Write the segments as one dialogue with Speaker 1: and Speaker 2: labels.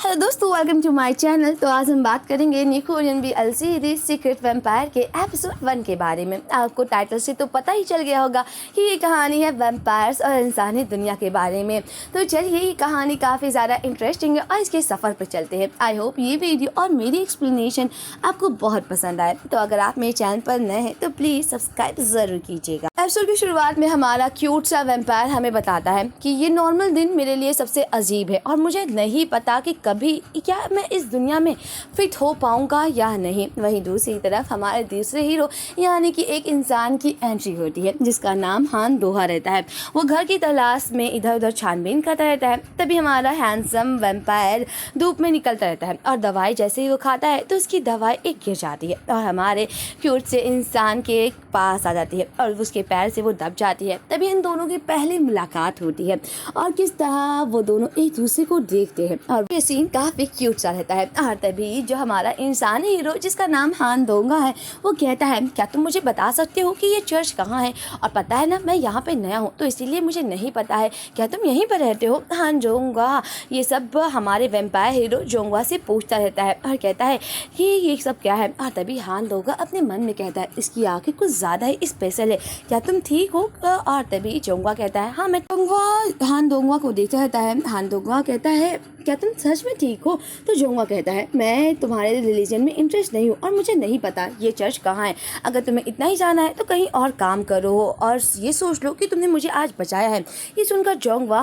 Speaker 1: Hello दोस्तों, welcome to my channel. तो आज हम बात करेंगे new Korean BL series secret vampire के एपिसोड 1 के बारे में। आपको टाइटल से तो पता ही चल गया होगा कि ये कहानी है वैम्पायर्स और इंसानी दुनिया के बारे में। तो चलिए, ये कहानी काफ़ी ज़्यादा इंटरेस्टिंग है और इसके सफ़र पर चलते हैं। आई होप ये वीडियो और मेरी एक्सप्लेनेशन आपको बहुत पसंद आए। तो अगर आप मेरे चैनल पर नए हैं तो प्लीज़ सब्सक्राइब ज़रूर कीजिएगा। एपिसोड की शुरुआत में हमारा क्यूट सा वैम्पायर हमें बताता है कि ये नॉर्मल दिन मेरे लिए सबसे अजीब है और मुझे नहीं पता कि कभी क्या मैं इस दुनिया में फिट हो पाऊंगा या नहीं। वहीं दूसरी तरफ हमारे दूसरे हीरो यानी कि एक इंसान की एंट्री होती है जिसका नाम हान दोहा रहता है। वो घर की तलाश में इधर उधर छानबीन करता रहता है। तभी हमारा हैंडसम वैम्पायर धूप में निकलता रहता है और दवाई जैसे ही वो खाता है तो उसकी दवाई एक गिर जाती है और हमारे क्यूट से इंसान के पास आ जाती है और उसके पैर से वो दब जाती है। तभी इन दोनों की पहली मुलाकात होती है और किस तरह वो दोनों एक दूसरे को देखते हैं और ये सीन काफी क्यूट सा रहता है। और तभी जो हमारा इंसानी हीरो जिसका नाम हान दोंगा है वो कहता है, क्या तुम मुझे बता सकते हो कि ये चर्च कहाँ है? और पता है ना, मैं यहाँ पे नया हूँ तो इसीलिए मुझे नहीं पता है। क्या तुम यहीं पर रहते हो? हान जोंगा ये सब हमारे वैम्पायर हीरो जोंगा से पूछता रहता है और कहता है कि ये सब क्या है। और तभी हान दोंगा अपने मन में कहता है, इसकी आंखें कुछ ज़्यादा ही स्पेशल है, क्या तुम ठीक हो? और तभी जोंगा कहता है, हाँ मैं। जोंगा हान दोंगा को देखता रहता है। हान दोंगा कहता है, क्या तुम सच में ठीक हो? तो जोंगा कहता है, मैं तुम्हारे रिलीजन में इंटरेस्ट नहीं हूँ और मुझे नहीं पता ये चर्च कहाँ है। अगर तुम्हें इतना ही जाना है तो कहीं और काम करो और ये सोच लो कि तुमने मुझे आज बचाया है। ये सुनकर जोंगा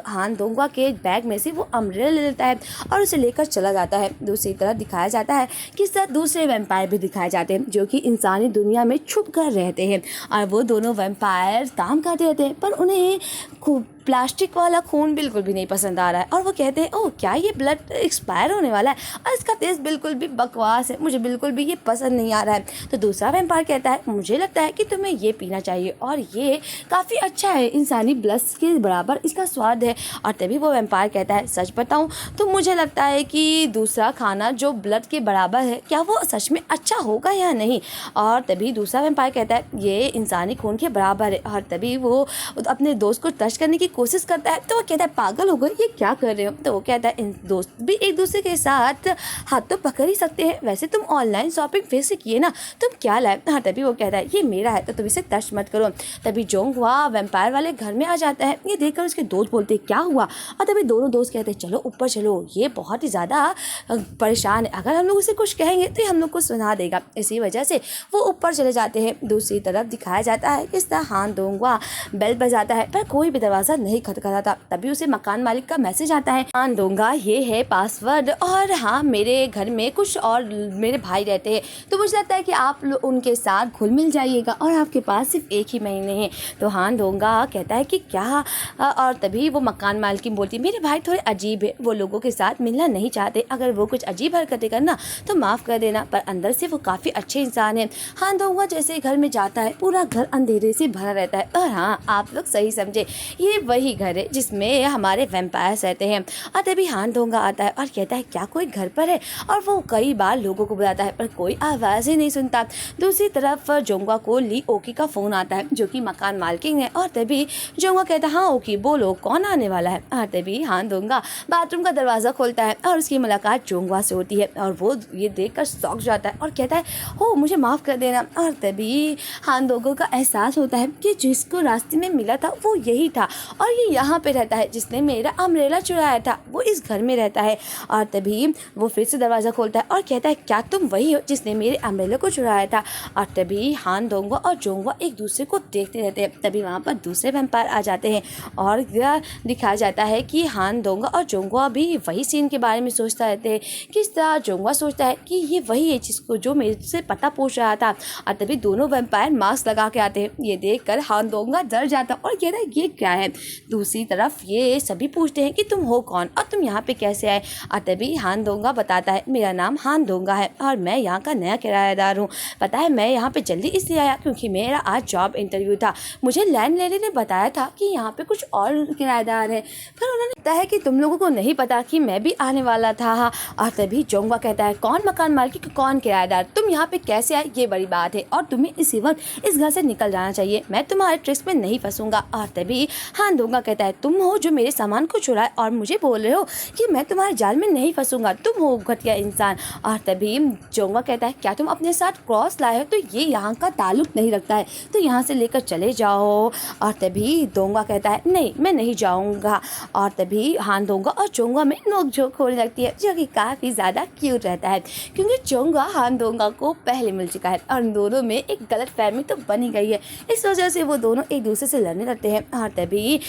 Speaker 1: हान दोंगा के बैग में से वो अम्ब्रेला ले लेता है और उसे लेकर चला जाता है। दूसरी तरफ दिखाया जाता है कि साथ दूसरे वैम्पायर भी दिखाए जाते हैं जो कि इंसानी दुनिया में छुप कर रहते हैं और वो दोनों वैम्पायर काम करते रहते हैं पर उन्हें खूब प्लास्टिक वाला खून बिल्कुल भी नहीं पसंद आ रहा है और वो कहते हैं, ओह क्या ये ब्लड एक्सपायर होने वाला है और इसका टेस्ट बिल्कुल भी बकवास है, मुझे बिल्कुल भी ये पसंद नहीं आ रहा है। तो दूसरा वैम्पायर कहता है, मुझे लगता है कि तुम्हें ये पीना चाहिए और ये काफ़ी अच्छा है, इंसानी ब्लड के बराबर इसका स्वाद है। और तभी वो वैम्पायर कहता है, सच बताऊँ तो मुझे लगता है कि दूसरा खाना जो ब्लड के बराबर है क्या वो सच में अच्छा होगा या नहीं। और तभी दूसरा वैम्पायर कहता है, ये इंसानी खून के बराबर है। और तभी वो अपने दोस्त को टच करने की कोशिश करता है तो वो कहता है, पागल हो गए, ये क्या कर रहे हो? तो वो कहता है, इन दोस्त भी एक दूसरे के साथ हाथ तो पकड़ ही सकते हैं, वैसे तुम ऑनलाइन शॉपिंग फिर से किए ना, तुम क्या लाए? हाँ तभी वो कहता है, ये मेरा है तो तुम इसे टच मत करो। तभी जोंगवा वैम्पायर वाले घर में आ जाता है। ये देखकर उसके दोस्त बोलते हैं, क्या हुआ? और तभी दोनों दोस्त कहते हैं, चलो ऊपर चलो, ये बहुत ही ज़्यादा परेशान है, अगर हम लोग उसे कुछ कहेंगे तो ये हम लोग को सुना देगा। इसी वजह से वो ऊपर चले जाते हैं। दूसरी तरफ दिखाया जाता है किस तरह हान दोंगा बेल बजाता है पर कोई भी दरवाज़ा नहीं खटखटाता। तभी उसे मकान मालिक का मैसेज आता है, हान दोंगा ये है पासवर्ड और हाँ मेरे घर में कुछ और मेरे भाई रहते हैं तो मुझे लगता है कि आप उनके साथ घुल मिल जाइएगा और आपके पास सिर्फ एक ही महीने हैं। तो हान दोंगा कहता है कि क्या? और तभी वो मकान मालिक बोलती है, मेरे भाई थोड़े अजीब है, वो लोगों के साथ मिलना नहीं चाहते, अगर वो कुछ अजीब हरकतें करना तो माफ़ कर देना, पर अंदर से वो काफ़ी अच्छे इंसान हैं। हान दोंगा जैसे घर में जाता है पूरा घर अंधेरे से भरा रहता है और हाँ आप लोग सही समझे, ये वही घर है जिसमें हमारे वैम्पायर्स रहते हैं। और तभी हान दोंगा आता है और कहता है, क्या कोई घर पर है? और वो कई बार लोगों को बुलाता है पर कोई आवाज़ ही नहीं सुनता। दूसरी तरफ जोंगा को ली ओकी का फ़ोन आता है जो कि मकान मालकिन है। और तभी जोंगा कहता है, हाँ ओकी बोलो, कौन आने वाला है? और तभी हान दोंगा बाथरूम का दरवाज़ा खोलता है और उसकी मुलाकात जोंगा से होती है और वो ये देखकर शॉक जाता है और कहता है, हो मुझे माफ़ कर देना। और तभी हान दोंगा का एहसास होता है कि जिसको रास्ते में मिला था वो यही था और ये यहाँ पे रहता है, जिसने मेरा अम्ब्रेला चुराया था वो इस घर में रहता है। और तभी वो फिर से दरवाज़ा खोलता है और कहता है, क्या तुम वही हो जिसने मेरे अम्ब्रेला को चुराया था? और तभी हान दोंगा और जोंगा एक दूसरे को देखते रहते हैं। तभी वहाँ पर दूसरे वैम्पायर आ जाते हैं और दिखाया जाता है कि हान दोंगा और जोंगा भी वही सीन के बारे में सोचता रहते हैं। किस तरह जोंगा सोचता है कि ये वही है जिसको जो मेरे से पता पूछ रहा था। और तभी दोनों वैम्पायर मास्क लगा के आते हैं। ये देखकर हान दोंगा डर जाता और कहता है, ये क्या है? दूसरी तरफ ये सभी पूछते हैं कि तुम हो कौन और तुम यहाँ पे कैसे आए? और तभी हान दोंगा बताता है, मेरा नाम हान दोंगा है और मैं यहाँ का नया किराएदार हूँ। पता है मैं यहाँ पे जल्दी इसलिए आया क्योंकि मेरा आज जॉब इंटरव्यू था। मुझे लैंडलेडी ने बताया था कि यहाँ पे कुछ और किराएदार है, पर उन्होंने बताया है कि तुम लोगों को नहीं पता कि मैं भी आने वाला था। और तभी जोंगा कहता है, कौन मकान मालिक, कौन किराएदार, तुम यहाँ पे कैसे आए ये बड़ी बात है और तुम्हें इसी वक्त इस घर से निकल जाना चाहिए, मैं तुम्हारे ट्रिक्स में नहीं फंसूंगा। और तभी हान दोंगा कहता है तुम हो जो मेरे सामान को चुराए और मुझे बोल रहे हो कि मैं तुम्हारे जाल में नहीं फंसूंगा, तुम हो घटिया इंसान। और तभी जोंगा कहता है क्या तुम अपने साथ क्रॉस लाए हो, तो ये यहाँ का ताल्लुक नहीं रखता है, तो यहाँ से लेकर चले जाओ। और तभी दोंगा कहता है नहीं मैं नहीं जाऊँगा। और तभी हान दोंगा और चोंगा में नोक-झोंक होने लगती है, जो कि काफ़ी ज़्यादा क्यूट रहता है, क्योंकि चोंगा हान दोंगा को पहले मिल चुका है और दोनों में एक गलतफहमी तो बनी गई है। इस वजह से वो दोनों एक दूसरे से लड़ने लगते हैं। और तभी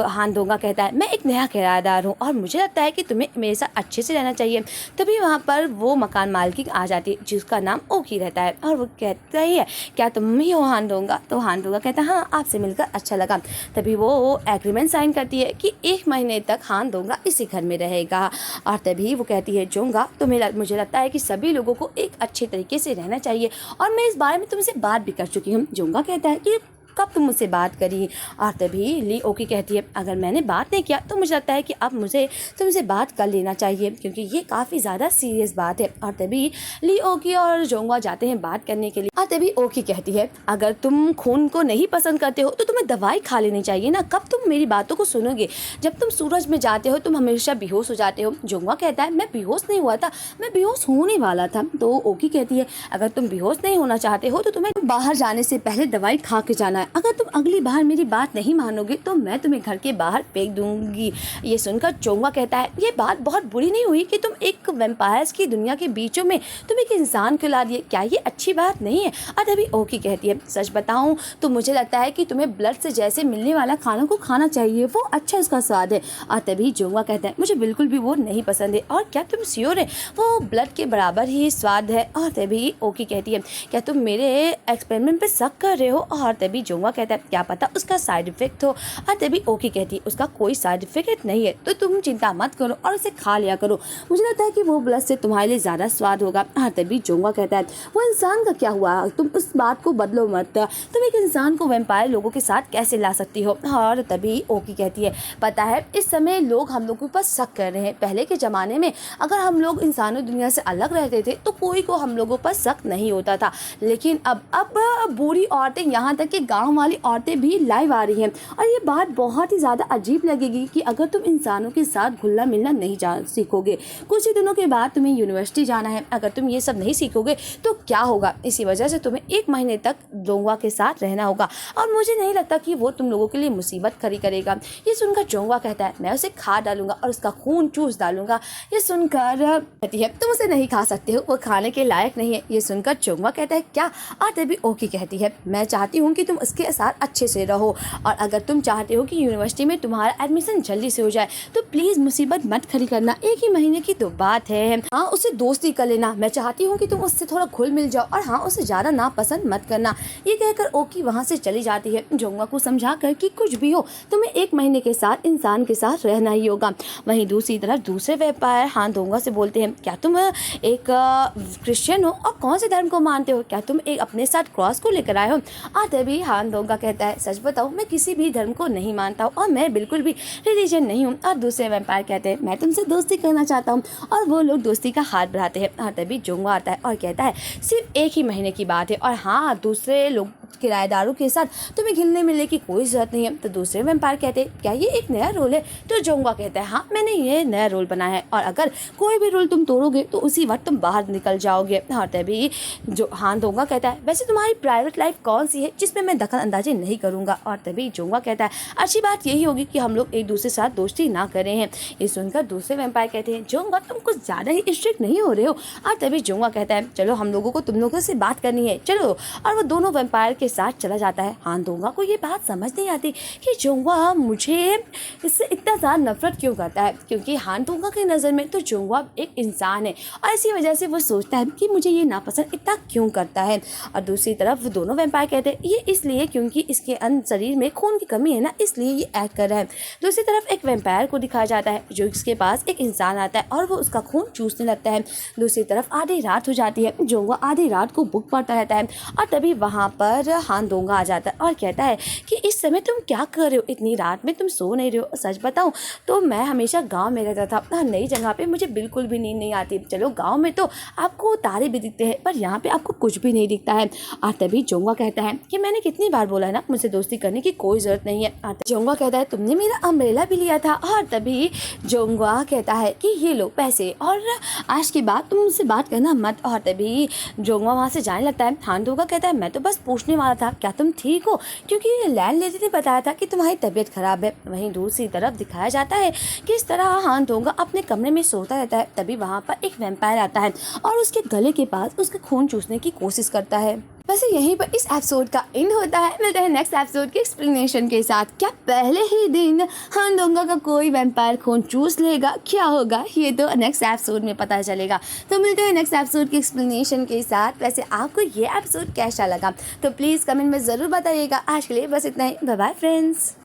Speaker 1: हान दोंगा कहता है मैं एक नया किराएदार हूँ और मुझे लगता है कि तुम्हें मेरे साथ अच्छे से रहना चाहिए। तभी वहाँ पर वो मकान मालकिन आ जाती है जिसका नाम ओकी रहता है और वो कहता ही है क्या तुम ही हो हान दोंगा। तो हान दोंगा कहता है हाँ आपसे मिलकर अच्छा लगा। तभी वो एग्रीमेंट साइन करती है कि 1 महीने तक हान दोंगा इसी घर में रहेगा। और तभी वो कहती है जोंगा तो मुझे लगता है कि सभी लोगों को एक अच्छे तरीके से रहना चाहिए और मैं इस बारे में तुमसे बात भी कर चुकी हूँ। जोंगा कहता है कि कब तुम मुझसे बात करी। और तभी ली ओकी कहती है अगर मैंने बात नहीं किया तो मुझे लगता है कि अब मुझे तुमसे बात कर लेना चाहिए क्योंकि ये काफ़ी ज़्यादा सीरियस बात है। और तभी ली ओकी और जोंगा जाते हैं बात करने के लिए। और तभी ओकी कहती है अगर तुम खून को नहीं पसंद करते हो तो तुम्हें दवाई खा लेनी चाहिए ना, कब तुम मेरी बातों को सुनोगे, जब तुम सूरज में जाते हो तुम हमेशा बेहोश हो जाते हो। जोंगा कहता है मैं बेहोश नहीं हुआ था, मैं बेहोश होने वाला था। तो ओकी कहती है अगर तुम बेहोश नहीं होना चाहते हो तो तुम्हें बाहर जाने से पहले दवाई खा के जाना है, अगर तुम अगली बार मेरी बात नहीं मानोगे तो मैं तुम्हें घर के बाहर फेंक दूंगी। ये सुनकर चोंगा कहता है ये बात बहुत बुरी नहीं हुई कि तुम एक वैम्पायर्स की दुनिया के बीचों में तुम एक इंसान को ला दिए, क्या ये अच्छी बात नहीं है। और तभी ओकी कहती है सच बताऊं तो मुझे लगता है कि तुम्हें ब्लड से जैसे मिलने वाला खाना को खाना चाहिए, वो अच्छा उसका स्वाद है। और तभी जोंगा कहता है मुझे बिल्कुल भी वो नहीं पसंद है। और क्या तुम श्योर है वो ब्लड के बराबर ही स्वाद है। और तभी ओकी कहती है क्या तुम मेरे एक्सपेरिमेंट पे शक कर रहे हो। और तभी जोंगा कहता है क्या पता उसका साइड इफेक्ट हो। और तभी ओकी कहती है उसका कोई साइड इफेक्ट नहीं है तो तुम चिंता मत करो और उसे खा लिया करो, मुझे लगता है कि वो ब्लड से तुम्हारे लिए ज़्यादा स्वाद होगा। और तभी जोंगा कहता है वो इंसान का क्या हुआ, तुम उस बात को बदलो मत, तुम एक इंसान को वैम्पायर लोगों के साथ कैसे ला सकती हो। और तभी ओकी कहती है पता है इस समय लोग हम लोगों पर शक कर रहे हैं, पहले के ज़माने में अगर हम लोग इंसानों दुनिया से अलग रहते थे तो कोई को हम लोगों पर शक नहीं होता था, लेकिन अब बूढ़ी औरतें यहाँ तक कि गाँव वाली औरतें भी लाइव आ रही हैं। और ये बात बहुत ही ज़्यादा अजीब लगेगी कि अगर तुम इंसानों के साथ घुलना मिलना नहीं सीखोगे, कुछ ही दिनों के बाद तुम्हें यूनिवर्सिटी जाना है, अगर तुम ये सब नहीं सीखोगे तो क्या होगा। इसी वजह से तुम्हें 1 महीने तक जोंगा के साथ रहना होगा और मुझे नहीं लगता कि वो तुम लोगों के लिए मुसीबत खड़ी करेगा। ये सुनकर जोंगा कहता है मैं उसे खा डालूंगा और उसका खून चूस डालूंगा। ये सुनकर कहती है तुम उसे नहीं खा सकते हो, वो खाने के लायक नहीं है। ये सुनकर जोंगा कहता है क्या। और तभी ओकी कहती है मैं चाहती हूँ कि तुम उसके साथ अच्छे से रहो और अगर तुम चाहते हो कि यूनिवर्सिटी में तुम्हारा एडमिशन जल्दी से हो जाए तो प्लीज़ मुसीबत मत खड़ी करना, 1 ही महीने की तो बात है। हाँ उससे दोस्ती कर लेना, मैं चाहती हूँ कि तुम उससे थोड़ा घुल मिल जाओ और हाँ उसे ज़्यादा नापसंद मत करना। ये कहकर ओकी वहाँ से चली जाती है जोंगा को समझा कर कि कुछ भी हो तुम्हें 1 महीने के साथ इंसान के साथ रहना ही होगा। वहीं दूसरी तरफ दूसरे वैम्पायर हान दोंगा से बोलते हैं क्या तुम एक क्रिश्चियन हो और कौन से धर्म को मानते हो, क्या तुम एक अपने साथ क्रॉस को लेकर आए हो। और तभी हान दोंगा कहता है सच बताऊँ मैं किसी भी धर्म को नहीं मानता हूँ और मैं बिल्कुल भी रिलीजन नहीं हूँ। और दूसरे वैम्पायर कहते हैं मैं तुमसे दोस्ती करना चाहता हूँ और वो लोग दोस्ती का हाथ बढ़ाते हैं। और तभी जोंगा आता है और कहता है सिर्फ 1 ही महीने की बात है और हाँ दूसरे लोग किराएदारों के साथ तुम्हें घुलने मिलने की कोई ज़रूरत नहीं है। तो दूसरे वैम्पायर कहते हैं क्या ये एक नया रोल है। तो जोंगा कहता है हाँ मैंने ये नया रोल बनाया है और अगर कोई भी रोल तुम तोड़ोगे तो उसी वक्त तुम बाहर निकल जाओगे। और तभी जो हान दोंगा कहता है वैसे तुम्हारी प्राइवेट लाइफ कौन सी है जिसमें मैं दखल अंदाजी नहीं करूँगा। और तभी जोंगा कहता है अच्छी बात यही होगी कि हम लोग एक दूसरे के साथ दोस्ती ना करें हैं। ये सुनकर दूसरे वैम्पायर कहते हैं जोंगा तुम कुछ ज़्यादा ही स्ट्रिक्ट नहीं हो रहे हो। और तभी जोंगा कहता है चलो हम लोगों को तुम लोगों से बात करनी है चलो। और वो दोनों वैम्पायर के साथ चला जाता है। हान दोंगा को ये बात समझ नहीं आती कि जोंगा मुझे इससे इतना ज़्यादा नफरत क्यों करता है, क्योंकि हान दोंगा की नज़र में तो जोंगा एक इंसान है और इसी वजह से वो सोचता है कि मुझे ये नापसंद इतना क्यों करता है। और दूसरी तरफ वो दोनों वैम्पायर कहते हैं ये इसलिए क्योंकि इसके शरीर में खून की कमी है ना, इसलिए ये एक्ट कर रहा है। दूसरी तरफ एक वैम्पायर को दिखाया जाता है जो इसके पास एक इंसान आता है और वो उसका खून चूसने लगता है। दूसरी तरफ आधी रात हो जाती है, जोंगा आधी रात को बुक पढ़ता रहता है और तभी वहाँ पर पर हानदोंगा आ जाता है और कहता है कि इस समय तुम क्या कर रहे हो, इतनी रात में तुम सो नहीं रहे हो। सच बताऊं तो मैं हमेशा गांव में रहता था, नई जगह पे मुझे बिल्कुल भी नींद नहीं आती। चलो गांव में तो आपको तारे भी दिखते हैं पर यहाँ पे आपको कुछ भी नहीं दिखता है। और तभी जोंगा कहता है कि मैंने कितनी बार बोला है ना, मुझसे दोस्ती करने की कोई ज़रूरत नहीं है। और जोंगा कहता है तुमने मेरा अम्ब्रेला भी लिया था। और तभी जोंगा कहता है कि ये लो पैसे और आज के बाद तुम मुझसे बात करना मत। और तभी जोंगा वहाँ से जाने लगता है। हानदोंगा कहता है मैं तो बस पूछने वाला था क्या तुम ठीक हो, क्योंकि लैंडलेडी ने बताया था कि तुम्हारी तबीयत खराब है। वहीं दूसरी तरफ दिखाया जाता है कि इस तरह हानदोंगा अपने कमरे में सोता रहता है। तभी वहाँ पर एक वैम्पायर आता है और उसके गले के पास उसका खून चूसने की कोशिश करता है। वैसे यहीं पर इस एपिसोड का एंड होता है। मिलते हैं नेक्स्ट एपिसोड के एक्सप्लेनेशन के साथ। क्या पहले ही दिन हानदोंगा का कोई वैम्पायर खून चूस लेगा, क्या होगा ये तो नेक्स्ट एपिसोड में पता चलेगा। तो मिलते हैं नेक्स्ट एपिसोड के एक्सप्लेनेशन के साथ। वैसे आपको ये एपिसोड कैसा लगा तो प्लीज़ कमेंट में ज़रूर बताइएगा। आज के लिए बस इतना ही। Bye bye friends.